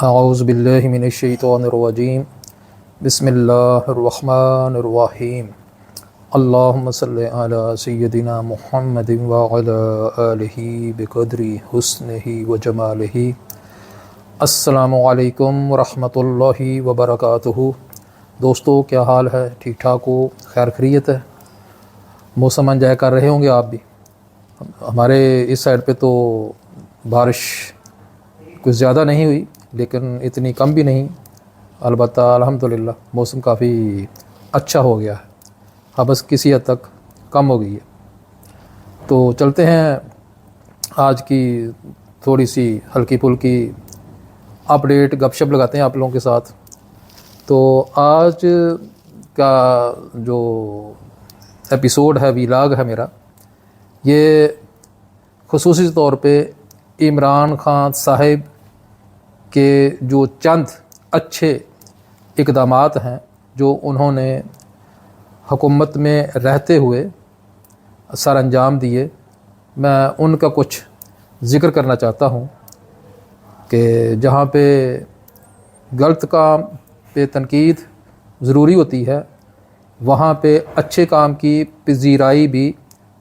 اعوذ باللہ من الشیطان الرجیم بسم اللہ الرحمن الرحیم اللہم صلی علی سیدنا محمد وعلی آلہ بقدر حسنہ وجمالہ۔ السلام علیکم ورحمۃ اللہ وبرکاتہ۔ دوستو، کیا حال ہے؟ ٹھیک ٹھاک ہو؟ خیر خیریت ہے؟ موسم انجوائے کر رہے ہوں گے آپ بھی۔ ہمارے اس سائڈ پہ تو بارش کچھ زیادہ نہیں ہوئی، لیکن اتنی کم بھی نہیں، البتہ الحمدللہ موسم کافی اچھا ہو گیا ہے۔ ہاں، بس کسی حد تک کم ہو گئی ہے۔ تو چلتے ہیں آج کی تھوڑی سی ہلکی پھلکی اپڈیٹ، گپ شپ لگاتے ہیں آپ لوگوں کے ساتھ۔ تو آج کا جو ایپیسوڈ ہے، ویلاگ ہے میرا، یہ خصوصی طور پہ عمران خان صاحب کے جو چند اچھے اقدامات ہیں جو انہوں نے حکومت میں رہتے ہوئے سر انجام دیے، میں ان کا کچھ ذکر کرنا چاہتا ہوں کہ جہاں پہ غلط کام پہ تنقید ضروری ہوتی ہے، وہاں پہ اچھے کام کی پذیرائی بھی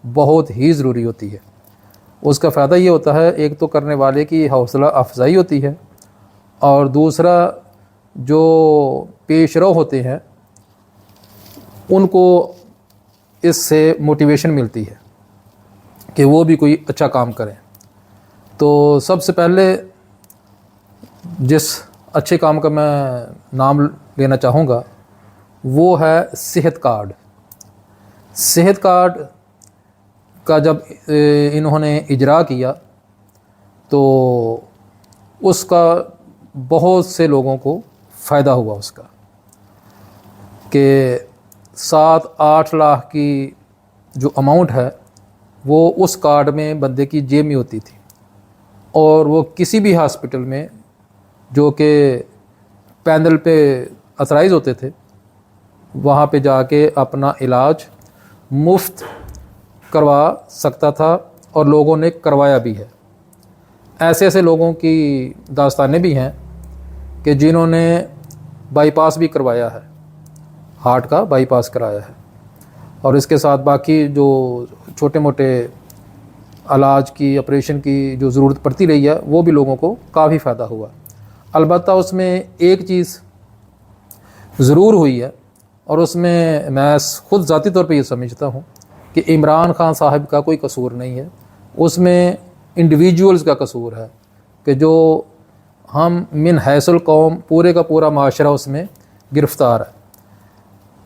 بہت ہی ضروری ہوتی ہے۔ اس کا فائدہ یہ ہوتا ہے، ایک تو کرنے والے کی حوصلہ افزائی ہوتی ہے، اور دوسرا جو پیش رو ہوتے ہیں ان کو اس سے موٹیویشن ملتی ہے کہ وہ بھی کوئی اچھا کام کریں۔ تو سب سے پہلے جس اچھے کام کا میں نام لینا چاہوں گا وہ ہے صحت کارڈ۔ صحت کارڈ کا جب انہوں نے اجرا کیا تو اس کا بہت سے لوگوں کو فائدہ ہوا، اس کا کہ 7-8 لاکھ کی جو اماؤنٹ ہے وہ اس کارڈ میں بندے کی جیب میں ہوتی تھی، اور وہ کسی بھی ہاسپٹل میں جو کہ پینل پہ اتھرائز ہوتے تھے وہاں پہ جا کے اپنا علاج مفت کروا سکتا تھا، اور لوگوں نے کروایا بھی ہے۔ ایسے ایسے لوگوں کی داستانیں بھی ہیں کہ جنہوں نے بائی پاس بھی کروایا ہے، ہارٹ کا بائی پاس کرایا ہے، اور اس کے ساتھ باقی جو چھوٹے موٹے علاج کی، آپریشن کی جو ضرورت پڑتی رہی ہے، وہ بھی لوگوں کو کافی فائدہ ہوا۔ البتہ اس میں ایک چیز ضرور ہوئی ہے، اور اس میں خود ذاتی طور پہ یہ سمجھتا ہوں کہ عمران خان صاحب کا کوئی قصور نہیں ہے، اس میں انڈیویجولز کا قصور ہے کہ جو ہم من حیث القوم پورے کا پورا معاشرہ اس میں گرفتار ہے۔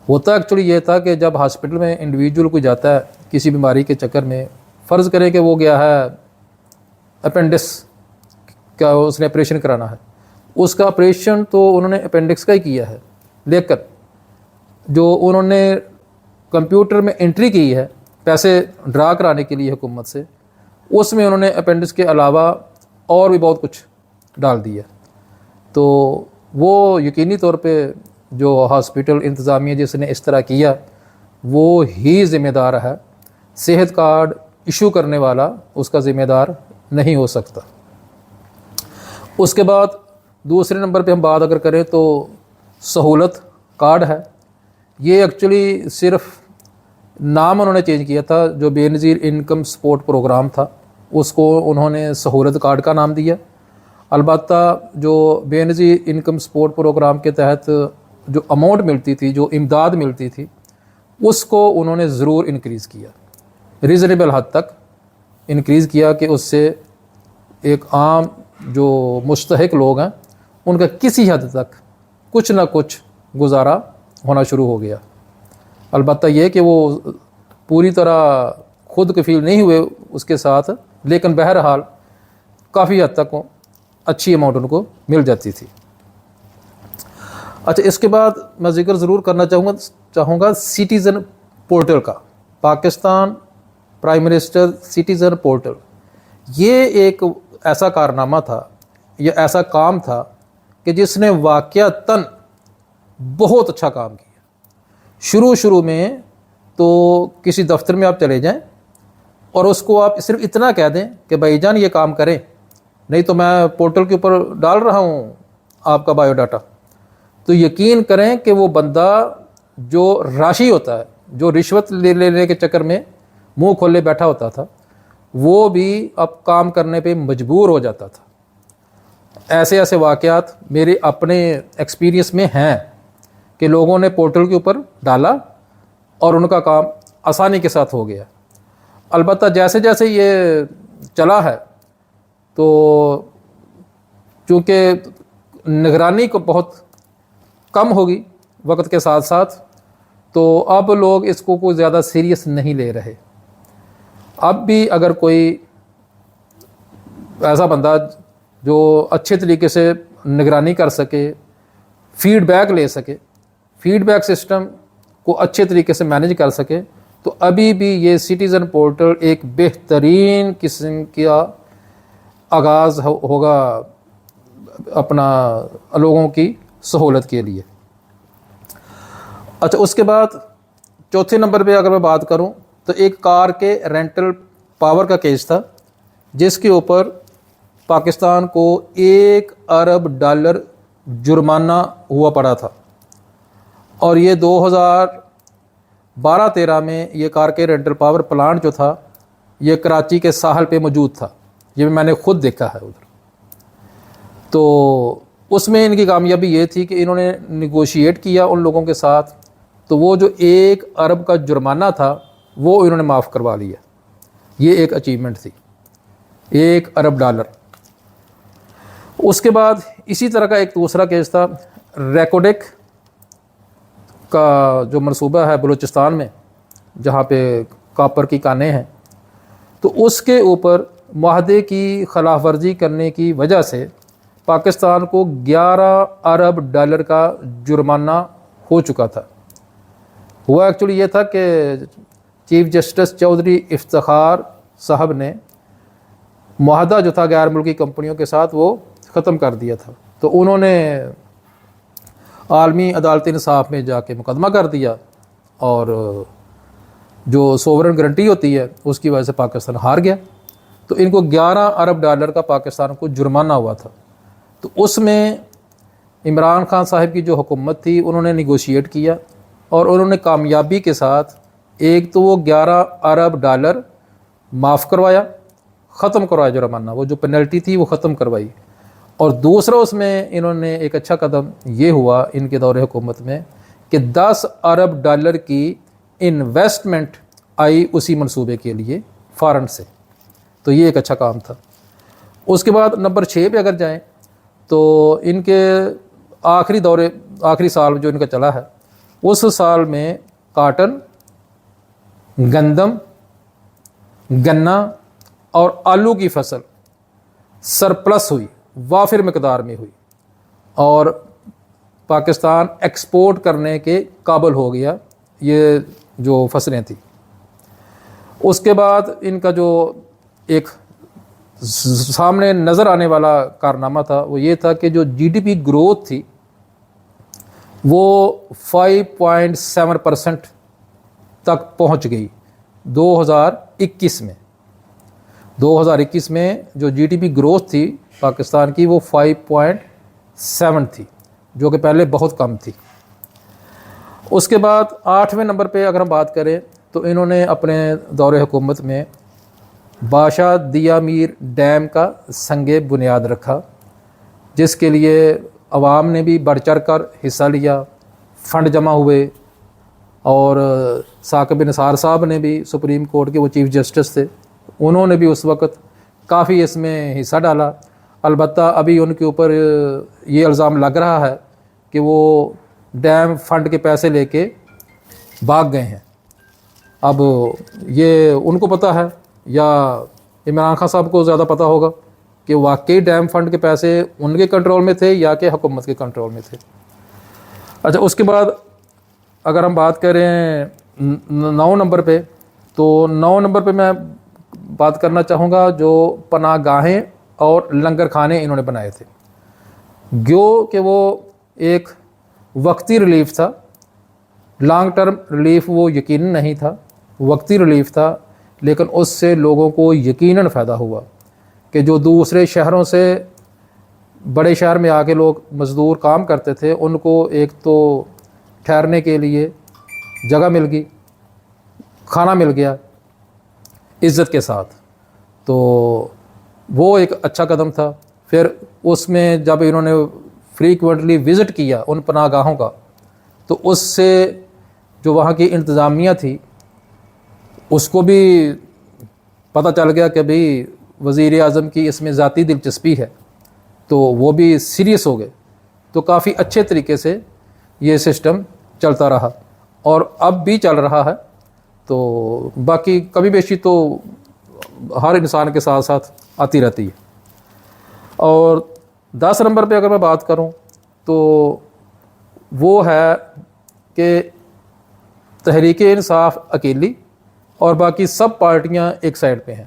ہوتا ایکچولی یہ تھا کہ جب ہاسپٹل میں انڈیویجول کوئی جاتا ہے کسی بیماری کے چکر میں، فرض کریں کہ وہ گیا ہے اپینڈکس کا، اس نے آپریشن کرانا ہے، اس کا آپریشن تو انہوں نے اپینڈکس کا ہی کیا ہے، لیکن جو انہوں نے کمپیوٹر میں انٹری کی ہے پیسے ڈرا کرانے کے لیے حکومت سے، اس میں انہوں نے اپینڈکس کے علاوہ اور بھی بہت کچھ ڈال دیا۔ تو وہ یقینی طور پہ جو ہاسپٹل انتظامیہ جس نے اس طرح کیا وہ ہی ذمہ دار ہے، صحت کارڈ ایشو کرنے والا اس کا ذمہ دار نہیں ہو سکتا۔ اس کے بعد دوسرے نمبر پہ ہم بات اگر کریں تو سہولت کارڈ ہے۔ یہ ایکچولی صرف نام انہوں نے چینج کیا تھا، جو بے نظیر انکم سپورٹ پروگرام تھا اس کو انہوں نے سہولت کارڈ کا نام دیا۔ البتہ جو بے نظیر انکم سپورٹ پروگرام کے تحت جو اماؤنٹ ملتی تھی، جو امداد ملتی تھی، اس کو انہوں نے ضرور انکریز کیا، ریزنیبل حد تک انکریز کیا کہ اس سے ایک عام جو مستحق لوگ ہیں ان کا کسی حد تک کچھ نہ کچھ گزارا ہونا شروع ہو گیا۔ البتہ یہ کہ وہ پوری طرح خود کفیل نہیں ہوئے اس کے ساتھ، لیکن بہرحال کافی حد تک اچھی اماؤنٹ ان کو مل جاتی تھی۔ اچھا، اس کے بعد میں ذکر ضرور کرنا چاہوں گا سٹیزن پورٹل کا، Pakistan prime minister citizen portal. یہ ایک ایسا کارنامہ تھا، یہ ایسا کام تھا کہ جس نے واقعتاً بہت اچھا کام کیا۔ شروع میں تو کسی دفتر میں آپ چلے جائیں اور اس کو آپ صرف اتنا کہہ دیں کہ بھائی جان یہ کام کریں، نہیں تو میں پورٹل کے اوپر ڈال رہا ہوں آپ کا بایو ڈاٹا، تو یقین کریں کہ وہ بندہ جو راشی ہوتا ہے، جو رشوت لینے کے چکر میں منہ کھولے بیٹھا ہوتا تھا، وہ بھی اب کام کرنے پہ مجبور ہو جاتا تھا۔ ایسے ایسے واقعات میرے اپنے ایکسپیرینس میں ہیں کہ لوگوں نے پورٹل کے اوپر ڈالا اور ان کا کام آسانی کے ساتھ ہو گیا۔ البتہ جیسے جیسے یہ چلا ہے تو چونکہ نگرانی کو بہت کم ہوگی وقت کے ساتھ ساتھ، تو اب لوگ اس کو کوئی زیادہ سیریس نہیں لے رہے۔ اب بھی اگر کوئی ایسا بندہ جو اچھے طریقے سے نگرانی کر سکے، فیڈ بیک لے سکے، فیڈ بیک سسٹم کو اچھے طریقے سے مینیج کر سکے، تو ابھی بھی یہ سٹیزن پورٹل ایک بہترین قسم کا آغاز ہوگا اپنا لوگوں کی سہولت کے لیے۔ اچھا، اس کے بعد چوتھے نمبر پہ اگر میں بات کروں تو ایک کار کے رینٹل پاور کا کیس تھا، جس کے اوپر پاکستان کو $1 ارب جرمانہ ہوا پڑا تھا، اور یہ 2012-13 میں یہ کار کے رینٹل پاور پلانٹ جو تھا یہ کراچی کے ساحل پہ موجود تھا، یہ میں نے خود دیکھا ہے ادھر۔ تو اس میں ان کی کامیابی یہ تھی کہ انہوں نے نیگوشیٹ کیا ان لوگوں کے ساتھ، تو وہ جو $1 ارب کا جرمانہ تھا وہ انہوں نے معاف کروا لیا۔ یہ ایک اچیومنٹ تھی، $1 ارب۔ اس کے بعد اسی طرح کا ایک دوسرا کیس تھا، ریکوڈیک کا جو منصوبہ ہے بلوچستان میں جہاں پہ کاپر کی کانیں ہیں، تو اس کے اوپر معاہدے کی خلاف ورزی کرنے کی وجہ سے پاکستان کو $11 ارب کا جرمانہ ہو چکا تھا۔ ہوا ایکچولی یہ تھا کہ چیف جسٹس چودھری افتخار صاحب نے معاہدہ جو تھا غیر ملکی کمپنیوں کے ساتھ وہ ختم کر دیا تھا، تو انہوں نے عالمی عدالت انصاف میں جا کے مقدمہ کر دیا، اور جو سوورن گارنٹی ہوتی ہے اس کی وجہ سے پاکستان ہار گیا۔ تو ان کو $11 ارب کا پاکستان کو جرمانہ ہوا تھا۔ تو اس میں عمران خان صاحب کی جو حکومت تھی انہوں نے نیگوشیٹ کیا، اور انہوں نے کامیابی کے ساتھ ایک تو وہ $11 ارب معاف کروایا، ختم کروایا جرمانہ، وہ جو پینلٹی تھی وہ ختم کروائی، اور دوسرا اس میں انہوں نے ایک اچھا قدم یہ ہوا ان کے دور حکومت میں کہ $10 ارب کی انویسٹمنٹ آئی اسی منصوبے کے لیے فارن سے، تو یہ ایک اچھا کام تھا۔ اس کے بعد نمبر 6 پہ اگر جائیں تو ان کے آخری سال جو ان کا چلا ہے، اس سال میں کاٹن، گندم، گنا اور آلو کی فصل سرپلس ہوئی، وافر مقدار میں ہوئی، اور پاکستان ایکسپورٹ کرنے کے قابل ہو گیا یہ جو فصلیں تھیں۔ اس کے بعد ان کا جو ایک سامنے نظر آنے والا کارنامہ تھا وہ یہ تھا کہ جو GDP گروتھ تھی وہ 5.7% تک پہنچ گئی 2021 میں۔ 2021 میں جو GDP گروتھ تھی پاکستان کی وہ 5.7 تھی، جو کہ پہلے بہت کم تھی۔ اس کے بعد 8ویں نمبر پہ اگر ہم بات کریں تو انہوں نے اپنے دور حکومت میں بادشاہ دیا میر ڈیم کا سنگ بنیاد رکھا، جس کے لیے عوام نے بھی بڑھ چڑھ کر حصہ لیا، فنڈ جمع ہوئے، اور ثاقب نثار صاحب نے بھی، سپریم کورٹ کے وہ چیف جسٹس تھے، انہوں نے بھی اس وقت کافی اس میں حصہ ڈالا۔ البتہ ابھی ان کے اوپر یہ الزام لگ رہا ہے کہ وہ ڈیم فنڈ کے پیسے لے کے بھاگ گئے ہیں۔ اب یہ ان کو پتہ ہے یا عمران خان صاحب کو زیادہ پتہ ہوگا کہ واقعی ڈیم فنڈ کے پیسے ان کے کنٹرول میں تھے یا کہ حکومت کے کنٹرول میں تھے۔ اچھا، اس کے بعد اگر ہم بات کریں 9 نمبر پہ، تو 9 نمبر پہ میں بات کرنا چاہوں گا جو پناہ گاہیں اور لنگر کھانے انہوں نے بنائے تھے، گو کہ وہ ایک وقتی ریلیف تھا، لانگ ٹرم ریلیف وہ یقیناً نہیں تھا، وقتی ریلیف تھا، لیکن اس سے لوگوں کو یقیناً فائدہ ہوا کہ جو دوسرے شہروں سے بڑے شہر میں آ کے لوگ مزدور کام کرتے تھے، ان کو ایک تو ٹھہرنے کے لیے جگہ مل گئی، کھانا مل گیا عزت کے ساتھ، تو وہ ایک اچھا قدم تھا۔ پھر اس میں جب انہوں نے فریکوینٹلی وزٹ کیا ان پناہ گاہوں کا، تو اس سے جو وہاں کی انتظامیہ تھی اس کو بھی پتہ چل گیا کہ بھئی وزیر اعظم کی اس میں ذاتی دلچسپی ہے، تو وہ بھی سیریس ہو گئے، تو کافی اچھے طریقے سے یہ سسٹم چلتا رہا اور اب بھی چل رہا ہے۔ تو باقی کمی بیشی تو ہر انسان کے ساتھ ساتھ آتی رہتی ہے۔ اور 10 نمبر پہ اگر میں بات کروں تو وہ ہے کہ تحریک انصاف اکیلی اور باقی سب پارٹیاں ایک سائڈ پہ ہیں۔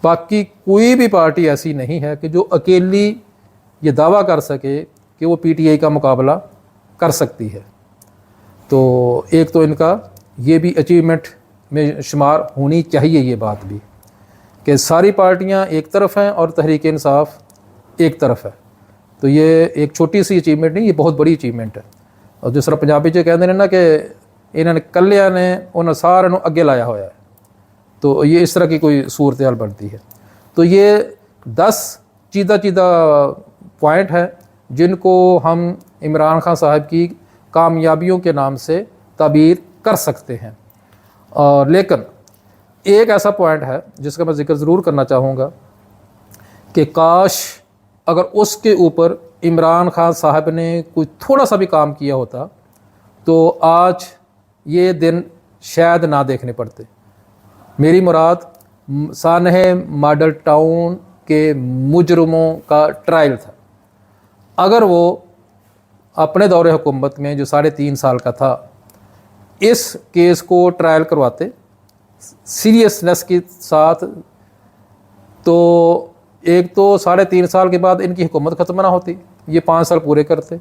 باقی کوئی بھی پارٹی ایسی نہیں ہے کہ جو اکیلی یہ دعویٰ کر سکے کہ وہ پی ٹی آئی کا مقابلہ کر سکتی ہے۔ تو ایک تو ان کا یہ بھی اچیومنٹ میں شمار ہونی چاہیے یہ بات بھی کہ ساری پارٹیاں ایک طرف ہیں اور تحریک انصاف ایک طرف ہے۔ تو یہ ایک چھوٹی سی اچیومنٹ نہیں، یہ بہت بڑی اچیومنٹ ہے۔ اور جس طرح پنجابی جو کہتے ہیں نا کہ انہوں نے کلیاں نے انہوں سارے اگے لایا ہوا ہے، تو یہ اس طرح کی کوئی صورتحال بنتی ہے۔ تو یہ 10 چیدہ پوائنٹ ہیں جن کو ہم عمران خان صاحب کی کامیابیوں کے نام سے تعبیر کر سکتے ہیں۔ اور لیکن ایک ایسا پوائنٹ ہے جس کا میں ذکر ضرور کرنا چاہوں گا کہ کاش اگر اس کے اوپر عمران خان صاحب نے کوئی تھوڑا سا بھی کام کیا ہوتا تو آج یہ دن شاید نہ دیکھنے پڑتے۔ میری مراد سانحہ ماڈل ٹاؤن کے مجرموں کا ٹرائل تھا۔ اگر وہ اپنے دور حکومت میں جو 3.5 سال کا تھا اس کیس کو ٹرائل کرواتے سیریسنس کے ساتھ، تو ایک تو 3.5 سال کے بعد ان کی حکومت ختم نہ ہوتی، یہ 5 سال پورے کرتے،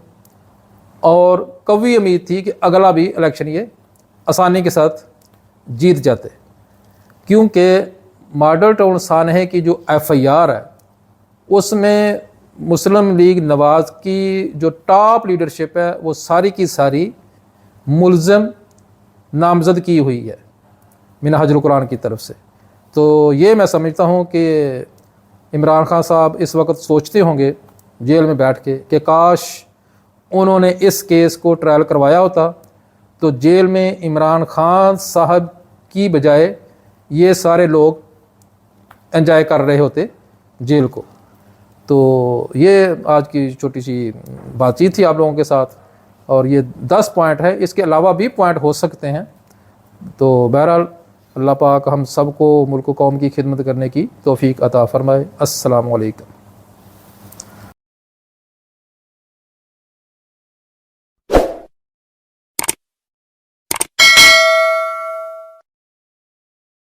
اور قوی امید تھی کہ اگلا بھی الیکشن یہ آسانی کے ساتھ جیت جاتے، کیونکہ ماڈل ٹاؤن سانحہ کی جو ایف آئی آر ہے اس میں مسلم لیگ نواز کی جو ٹاپ لیڈرشپ ہے وہ ساری کی ساری ملزم نامزد کی ہوئی ہے منہاج القرآن کی طرف سے۔ تو یہ میں سمجھتا ہوں کہ عمران خان صاحب اس وقت سوچتے ہوں گے جیل میں بیٹھ کے کہ کاش انہوں نے اس کیس کو ٹرائل کروایا ہوتا تو جیل میں عمران خان صاحب کی بجائے یہ سارے لوگ انجوائے کر رہے ہوتے جیل کو۔ تو یہ آج کی چھوٹی سی بات چیت تھی آپ لوگوں کے ساتھ، اور یہ 10 پوائنٹ ہے، اس کے علاوہ بھی پوائنٹ ہو سکتے ہیں۔ تو بہرحال اللہ پاک ہم سب کو ملک و قوم کی خدمت کرنے کی توفیق عطا فرمائے۔ السلام علیکم۔